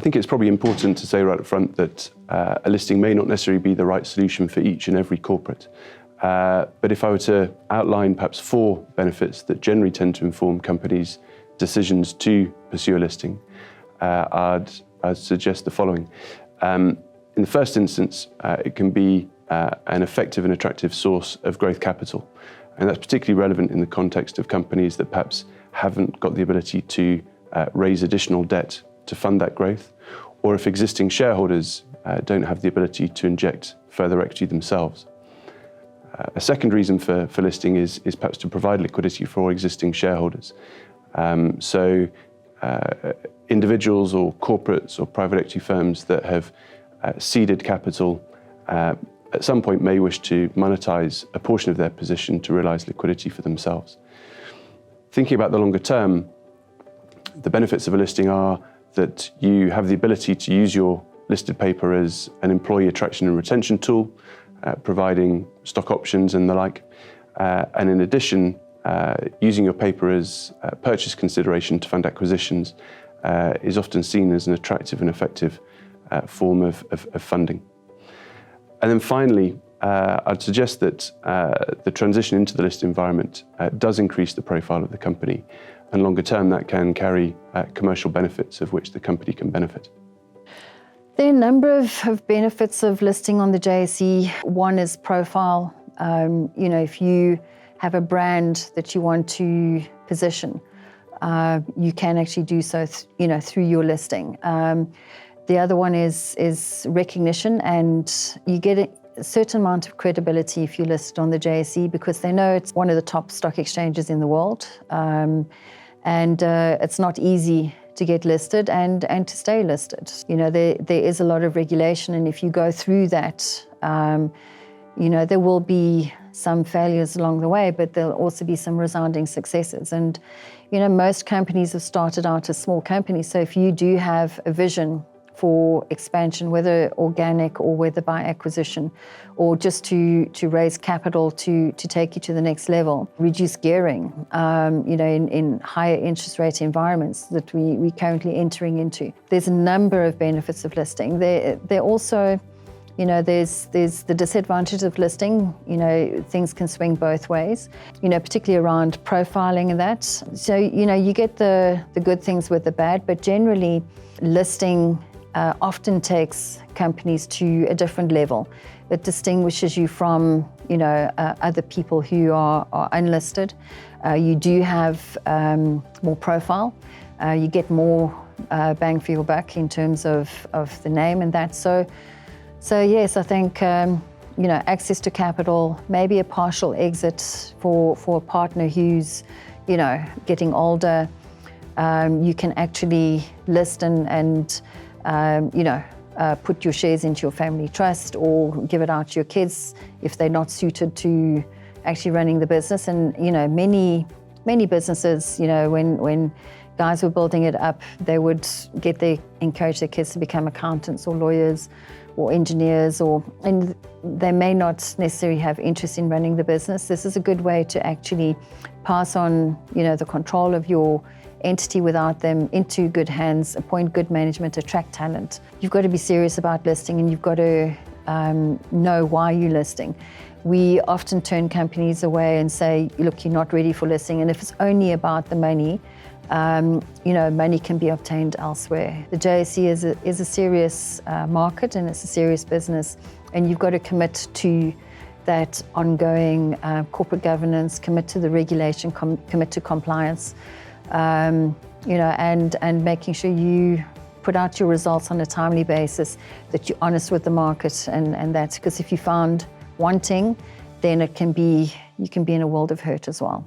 think it's probably important to say right up front that a listing may not necessarily be the right solution for each and every corporate. But if I were to outline perhaps 4 benefits that generally tend to inform companies' decisions to pursue a listing, I'd suggest the following. In the first instance, it can be an effective and attractive source of growth capital. And that's particularly relevant in the context of companies that perhaps haven't got the ability to raise additional debt to fund that growth, or if existing shareholders don't have the ability to inject further equity themselves. A second reason for listing is perhaps to provide liquidity for existing shareholders. So individuals or corporates or private equity firms that have seeded capital at some point may wish to monetize a portion of their position to realize liquidity for themselves. Thinking about the longer term, the benefits of a listing are that you have the ability to use your listed paper as an employee attraction and retention tool, providing stock options and the like. And in addition, using your paper as purchase consideration to fund acquisitions is often seen as an attractive and effective form of funding. And then finally, I'd suggest that the transition into the listed environment does increase the profile of the company, and longer term that can carry commercial benefits of which the company can benefit. There are a number of benefits of listing on the JSE. One is profile. If you have a brand that you want to position, you can actually do so through your listing. The other one is recognition, and you get a certain amount of credibility if you list on the JSE because they know it's one of the top stock exchanges in the world. And it's not easy to get listed and to stay listed. There is a lot of regulation, and if you go through that, there will be some failures along the way, but there'll also be some resounding successes. And, most companies have started out as small companies, so if you do have a vision for expansion, whether organic or whether by acquisition, or just to raise capital to take you to the next level, reduce gearing, in higher interest rate environments that we're currently entering into. There's a number of benefits of listing. There also, there's the disadvantage of listing. Things can swing both ways, particularly around profiling and that. So, you get the good things with the bad, but generally listing often takes companies to a different level. It distinguishes you from, other people who are unlisted. You do have more profile. You get more bang for your buck in terms of the name and that. So yes, I think, access to capital, maybe a partial exit for a partner who's, getting older. You can actually list and put your shares into your family trust or give it out to your kids if they're not suited to actually running the business. And, many businesses, when guys were building it up, they would encourage their kids to become accountants or lawyers or engineers, and they may not necessarily have interest in running the business. This is a good way to actually pass on, the control of your entity without them into good hands, appoint good management, attract talent. You've got to be serious about listing, and you've got to know why you're listing. We often turn companies away and say, look, you're not ready for listing. And if it's only about the money, money can be obtained elsewhere. The JSE is a serious market, and it's a serious business, and you've got to commit to that ongoing corporate governance, commit to the regulation, commit to compliance, and making sure you put out your results on a timely basis, that you're honest with the market, and that's because if you found wanting, then you can be in a world of hurt as well.